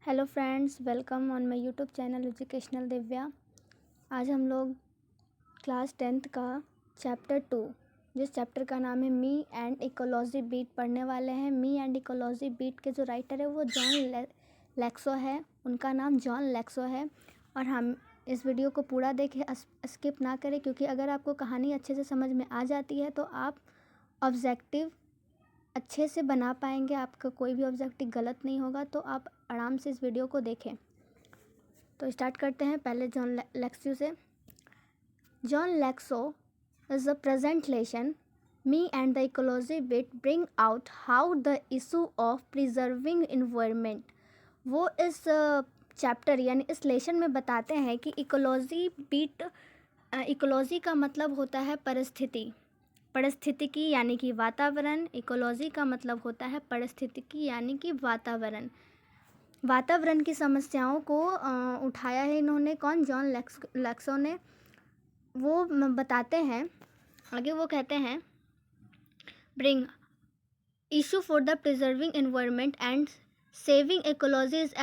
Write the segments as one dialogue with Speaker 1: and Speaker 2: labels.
Speaker 1: Hello friends, welcome on my YouTube channel educational Divya. आज हम लोग क्लास 10th का चैप्टर 2, जिस चैप्टर का नाम है मी एंड इकोलॉजी बीट पढ़ने वाले हैं। मी एंड इकोलॉजी बीट के जो राइटर है वो जॉन लैक्सो है। उनका नाम जॉन लैक्सो है। और हम इस वीडियो को पूरा देखें, स्किप ना करें, क्योंकि अगर आपको कहानी अच्छे से समझ में आ जाती है तो आप ऑब्जेक्टिव अच्छे से बना पाएंगे। आपका कोई भी ऑब्जेक्टिव गलत नहीं होगा, तो आप आराम से इस वीडियो को देखें। तो स्टार्ट करते हैं पहले जॉन लैक्सो से। John Laxo is the present lesson me and the ecology bit bring out how the issue of preserving environment. वो इस चैप्टर यानी इस लेसन में बताते हैं कि इकोलॉजी बीट, इकोलॉजी का मतलब होता है परिस्थितिकी यानी कि वातावरण। इकोलॉजी का मतलब होता है परिस्थितिकी यानी कि वातावरण की समस्याओं को उठाया है इन्होंने। कौन? जॉन लैक्सो ने। वो बताते हैं आगे, वो कहते हैं bring issue for the preserving environment and saving ecology is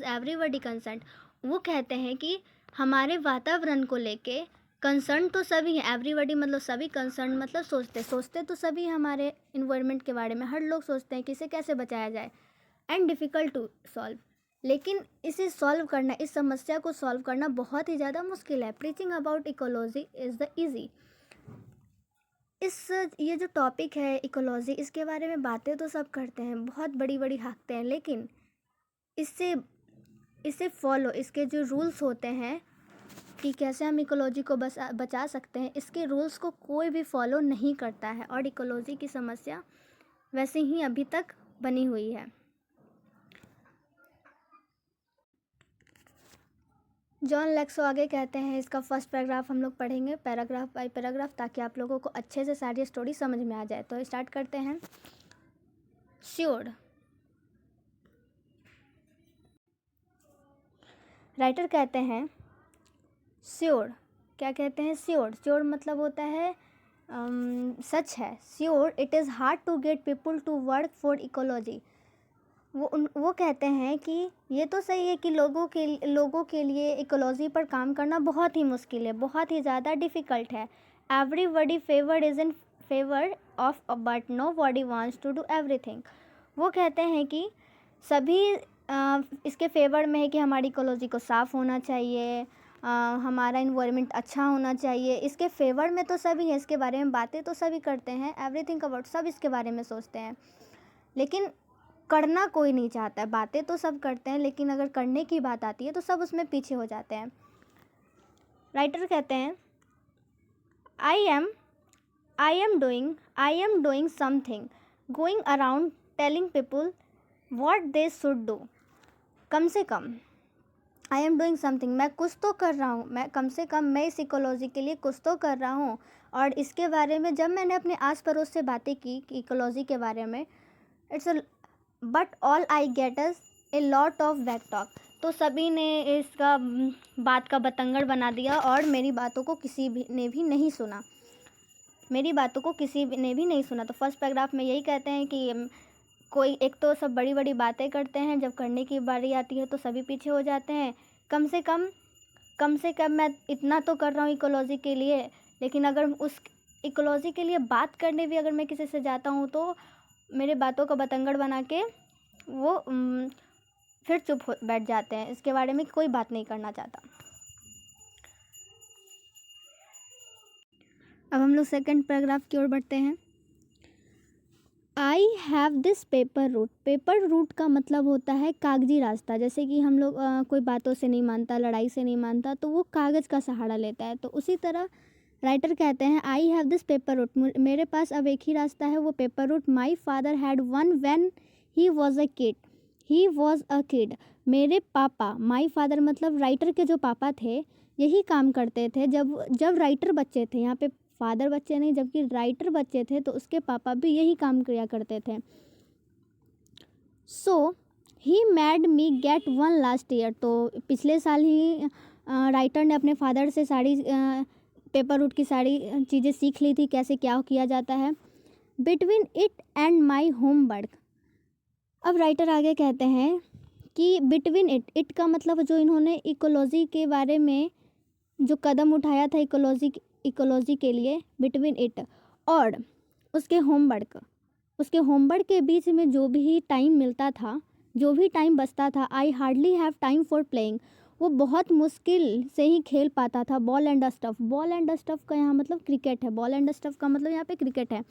Speaker 1: everybody concern. वो कहते हैं कि हमारे वातावरण को लेके कंसर्न तो सभी हैं। एवरीबॉडी मतलब सभी, कंसर्न मतलब सोचते तो सभी हमारे इन्वायरमेंट के बारे में। हर लोग सोचते हैं कि इसे कैसे बचाया जाए। एंड डिफ़िकल्ट टू सॉल्व, लेकिन इसे सॉल्व करना, इस समस्या को सॉल्व करना बहुत ही ज़्यादा मुश्किल है। Preaching about ecology is the easy. ये जो टॉपिक है इकोलॉजी, इसके बारे में बातें तो सब करते हैं, बहुत बड़ी बड़ी हाँकते हैं, लेकिन इसे फॉलो, इसके जो रूल्स होते हैं कि कैसे हम इकोलॉजी को बचा सकते हैं, इसके रूल्स को कोई भी फॉलो नहीं करता है। और इकोलॉजी की समस्या वैसे ही अभी तक बनी हुई है। जॉन लैक्सो आगे कहते हैं, इसका फर्स्ट पैराग्राफ हम लोग पढ़ेंगे पैराग्राफ बाय पैराग्राफ, ताकि आप लोगों को अच्छे से सारी स्टोरी समझ में आ जाए। तो स्टार्ट करते हैं। श्योर, राइटर कहते हैं श्योर। क्या कहते हैं? श्योर मतलब होता है सच है। Sure it is hard to get people to work for ecology. वो कहते हैं कि ये तो सही है कि लोगों के लिए इकोलॉजी पर काम करना बहुत ही मुश्किल है, बहुत ही ज़्यादा डिफ़िकल्ट है। Everybody favour is in favour of, but nobody wants to do everything. वो कहते हैं कि सभी इसके फेवर में है कि हमारी इकोलॉजी को साफ़ होना चाहिए, हमारा इन्वायरमेंट अच्छा होना चाहिए। इसके फेवर में तो सभी है, इसके बारे में बातें तो सभी करते हैं, एवरीथिंग अबाउट, सब इसके बारे में सोचते हैं, लेकिन करना कोई नहीं चाहता है। बातें तो सब करते हैं, लेकिन अगर करने की बात आती है तो सब उसमें पीछे हो जाते हैं। राइटर कहते हैं I am doing something, going around telling people what they should do. कम से कम आई एम डूइंग समथिंग, मैं कुछ तो कर रहा हूँ, मैं कम से कम मैं इस इकोलॉजी के लिए कुछ तो कर रहा हूँ। और इसके बारे में जब मैंने अपने आस पड़ोस से बातें की इकोलॉजी के बारे में, it's but all I get is a lot of back talk. तो सभी ने इसका बात का बतंगड़ बना दिया और मेरी बातों को किसी ने भी नहीं सुना। तो फर्स्ट पैराग्राफ में यही कहते हैं कि कोई एक तो सब बड़ी बड़ी बातें करते हैं, जब करने की बारी आती है तो सभी पीछे हो जाते हैं। कम से कम मैं इतना तो कर रहा हूँ इकोलॉजी के लिए, लेकिन अगर उस इकोलॉजी के लिए बात करने भी अगर मैं किसी से जाता हूँ तो मेरे बातों का बतंगड़ बना के वो फिर चुप हो बैठ जाते हैं, इसके बारे में कोई बात नहीं करना चाहता। अब हम लोग सेकंड पैराग्राफ की ओर बढ़ते हैं। I have this paper route का मतलब होता है कागजी रास्ता। जैसे कि हम लोग कोई बातों से नहीं मानता, लड़ाई से नहीं मानता, तो वो कागज़ का सहारा लेता है। तो उसी तरह राइटर कहते हैं I have this paper route, मेरे पास अब एक ही रास्ता है, वो paper route. My father had one when he was a kid. मेरे पापा, माई फादर मतलब राइटर के जो पापा थे, यही काम करते थे जब राइटर बच्चे थे। यहाँ पे फादर बच्चे नहीं, जबकि राइटर बच्चे थे, तो उसके पापा भी यही काम किया करते थे। So he made me get one last year, तो पिछले साल ही राइटर ने अपने फादर से सारी पेपर रूट की सारी चीज़ें सीख ली थी, कैसे क्या किया जाता है। Between it and my homework, अब राइटर आगे कहते हैं कि बिटवीन इट का मतलब जो इन्होंने इकोलॉजी के बारे में जो कदम उठाया था इकोलॉजी के लिए, बिटवीन इट और उसके होमवर्क के बीच में जो भी टाइम मिलता था, जो भी टाइम बचता था, I hardly have time for playing, वो बहुत मुश्किल से ही खेल पाता था। बॉल एंड स्टफ का यहाँ मतलब क्रिकेट है, बॉल एंड स्टफ का मतलब यहाँ पे क्रिकेट है।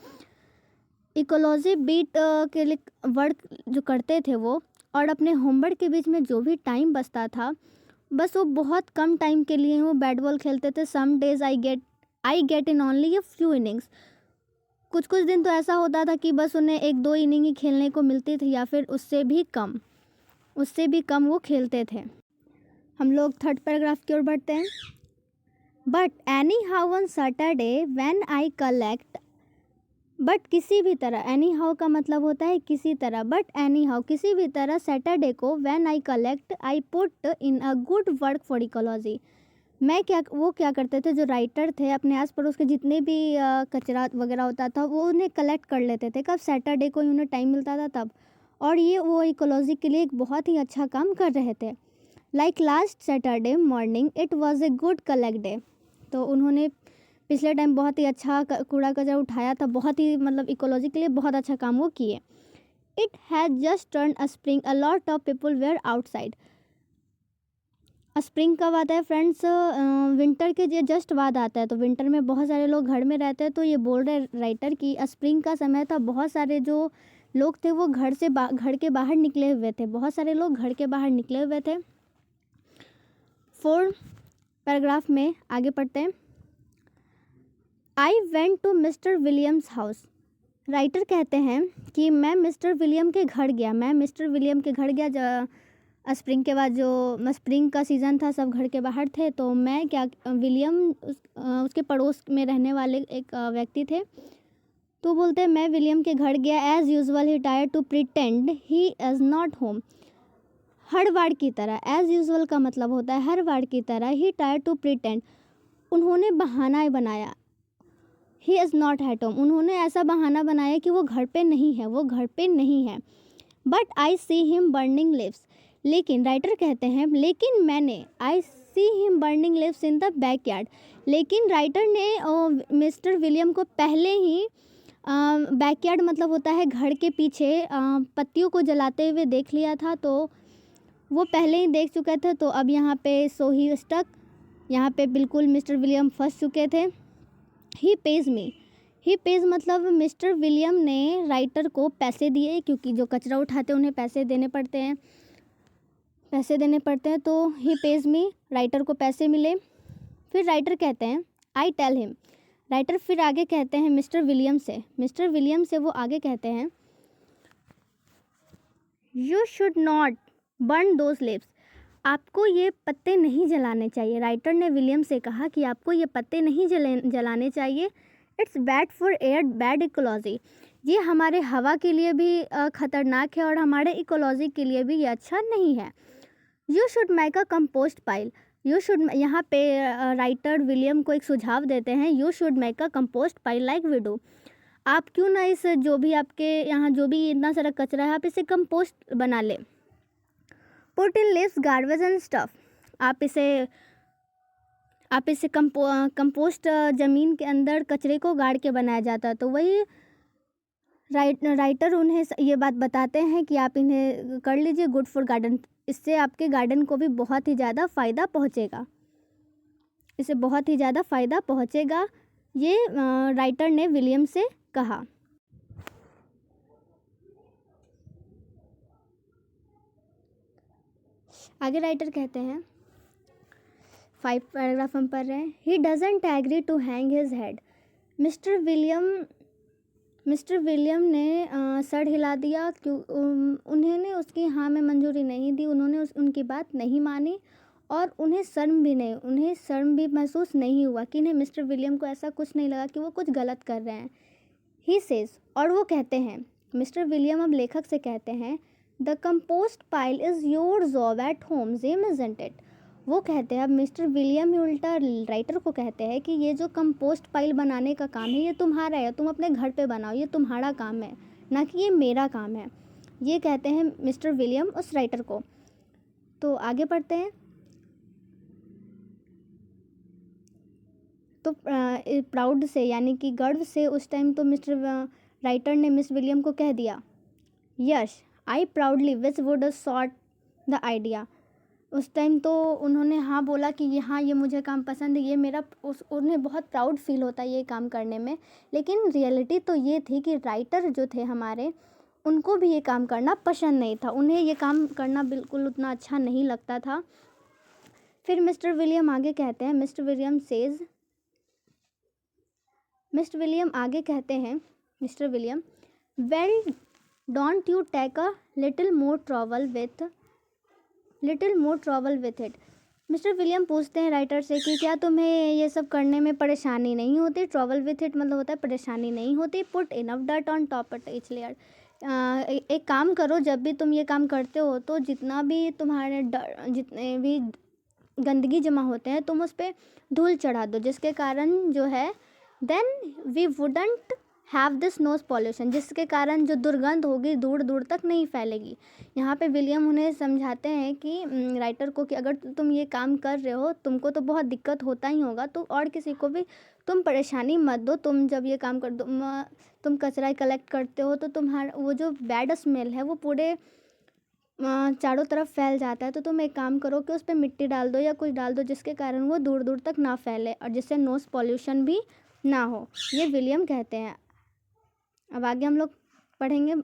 Speaker 1: इकोलॉजी बीट के लिए वर्क जो करते थे वो, और अपने होमवर्क के बीच में जो भी टाइम बचता था, बस वो बहुत कम टाइम के लिए वो बैट बॉल खेलते थे। Some days I get in only a few innings, कुछ दिन तो ऐसा होता था कि बस उन्हें 1-2 इनिंग ही खेलने को मिलती थी, या फिर उससे भी कम वो खेलते थे। हम लोग थर्ड पैराग्राफ की ओर बढ़ते हैं। But any how on Saturday when I collect, but किसी भी तरह, एनी हाउ का मतलब होता है किसी तरह, बट एनी हाउ किसी भी तरह, सैटरडे को when I collect I put in a good work for ecology, वो क्या करते थे, जो राइटर थे, अपने आस पड़ोस के जितने भी कचरा वगैरह होता था वो उन्हें कलेक्ट कर लेते थे। कब? सैटरडे को उन्हें टाइम मिलता था तब, और ये वो इकोलॉजी के लिए एक बहुत ही अच्छा काम कर रहे थे। Like last Saturday morning it was a good collect day, तो उन्होंने पिछले टाइम बहुत ही अच्छा कूड़ा कचरा उठाया था, बहुत ही मतलब इकोलॉजी के लिए बहुत अच्छा काम वो किए। It has just turn a spring, a lot of people were outside. Spring कब आता है फ्रेंड्स? विंटर के जस्ट बाद आता है, तो विंटर में बहुत सारे लोग घर में रहते हैं, तो ये बोल रहे राइटर की स्प्रिंग का समय था, बहुत सारे जो लोग थे वो घर के बाहर निकले हुए थे, बहुत सारे लोग घर के बाहर निकले हुए थे। 4 पैराग्राफ में आगे पढ़ते हैं। I went to mister Williams house, writer कहते हैं कि मैं मिस्टर विलियम के घर गया। स्प्रिंग के बाद जो स्प्रिंग का सीज़न था, सब घर के बाहर थे, तो मैं विलियम उसके पड़ोस में रहने वाले एक व्यक्ति थे, तो बोलते हैं मैं विलियम के घर गया। As usual he tried to pretend he is not home, हर बार की तरह, एज़ यूजुअल का मतलब होता है हर बार की तरह, ही ट्राइड टू प्रिटेंड, उन्होंने बहाना बनाया, ही इज़ नॉट एट होम, उन्होंने ऐसा बहाना बनाया कि वो घर पे नहीं है। But I see him burning leaves, लेकिन राइटर कहते हैं I see him burning leaves in the backyard, लेकिन राइटर ने मिस्टर विलियम को पहले ही बैकयार्ड मतलब होता है घर के पीछे पत्तियों को जलाते हुए देख लिया था, तो वो पहले ही देख चुके थे। तो अब यहाँ पे सो ही स्टक, यहाँ पे बिल्कुल मिस्टर विलियम फंस चुके थे। ही पेज मतलब मिस्टर विलियम ने राइटर को पैसे दिए, क्योंकि जो कचरा उठाते हैं उन्हें पैसे देने पड़ते हैं, तो ही पेज मी, राइटर को पैसे मिले। फिर राइटर कहते हैं आई टेल हिम, राइटर फिर आगे कहते हैं मिस्टर विलियम से वो आगे कहते हैं you should not burn those leaves, आपको ये पत्ते नहीं जलाने चाहिए। राइटर ने विलियम से कहा कि आपको ये पत्ते नहीं जलाने चाहिए। It's bad for air, bad ecology, ये हमारे हवा के लिए भी ख़तरनाक है, और हमारे इकोलॉजी के लिए भी ये अच्छा नहीं है। You should make a compost pile, यहाँ पे राइटर विलियम को एक सुझाव देते हैं, you should make a compost pile like we do, आप क्यों ना इस जो भी आपके यहाँ जो भी इतना सारा कचरा है आप इसे कंपोस्ट बना ले। Put in leaves garbage and stuff, आप इसे कंपोस्ट ज़मीन के अंदर कचरे को गाड़ के बनाया जाता है। तो वही राइटर उन्हें ये बात बताते हैं कि आप इन्हें कर लीजिए, गुड फॉर गार्डन, इससे आपके गार्डन को भी बहुत ही ज़्यादा फ़ायदा पहुँचेगा, ये राइटर ने विलियम से कहा। आगे राइटर कहते हैं 5 पैराग्राफ हम पढ़ रहे हैं। He doesn't agree to hang his head, mister William ने सर हिला दिया, क्यों उन्होंने उसकी हाँ में मंजूरी नहीं दी, उन्होंने उनकी बात नहीं मानी, और उन्हें शर्म भी महसूस नहीं हुआ कि मिस्टर विलियम को ऐसा कुछ नहीं लगा कि वो कुछ गलत कर रहे हैं। ही सेज, और वो कहते हैं, मिस्टर विलियम अब लेखक से कहते हैं, the compost pile is your job at home gym isn't it, वो कहते हैं, अब मिस्टर विलियम ही उल्टा राइटर को कहते हैं कि ये जो कंपोस्ट पाइल बनाने का काम है ये तुम्हारा है, तुम अपने घर पे बनाओ, ये तुम्हारा काम है, ना कि ये मेरा काम है। ये कहते हैं मिस्टर विलियम उस राइटर को। तो आगे पढ़ते हैं। तो प्राउड से यानी कि गर्व से उस टाइम तो मिस्टर राइटर ने मिस विलियम को कह दिया, yes I proudly which would sort the idea. उस टाइम तो उन्होंने हाँ बोला कि ये मुझे काम पसंद है, ये मेरा उन्हें बहुत प्राउड फील होता है ये काम करने में। लेकिन रियलिटी तो ये थी कि राइटर जो थे हमारे, उनको भी ये काम करना पसंद नहीं था, उन्हें ये काम करना बिल्कुल उतना अच्छा नहीं लगता था। फिर मिस्टर विलियम आगे कहते हैं, मिस्टर विलियम आगे कहते हैं, mister William, well don't you take a little more trouble with it. Mister William पूछते हैं राइटर से कि क्या तुम्हें ये सब करने में परेशानी नहीं होती। ट्रबल विथ इट मतलब होता है परेशानी नहीं होती। Put enough dirt on top of each layer. एक काम करो, जब भी तुम ये काम करते हो तो जितना भी तुम्हारे जितने भी गंदगी जमा होते हैं तुम उस पर धूल चढ़ा दो, जिसके कारण जो है then we wouldn't have this noise pollution, जिसके कारण जो दुर्गंध होगी दूर दूर तक नहीं फैलेगी। यहाँ पे विलियम उन्हें समझाते हैं कि राइटर को कि अगर तुम ये काम कर रहे हो तुमको तो बहुत दिक्कत होता ही होगा, तो और किसी को भी तुम परेशानी मत दो। तुम जब ये काम कर दो, तुम कचरा कलेक्ट करते हो तो तुम्हारा वो जो बैड स्मेल है वो पूरे चारों तरफ फैल जाता है। तो तुम एक काम करो कि उस पर मिट्टी डाल दो या कुछ डाल दो, जिसके कारण वो दूर दूर तक ना फैले और जिससे नोज पॉल्यूशन भी ना हो। ये विलियम कहते हैं। अब आगे हम लोग पढ़ेंगे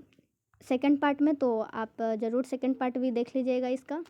Speaker 1: सेकंड पार्ट में, तो आप ज़रूर सेकंड पार्ट भी देख लीजिएगा इसका।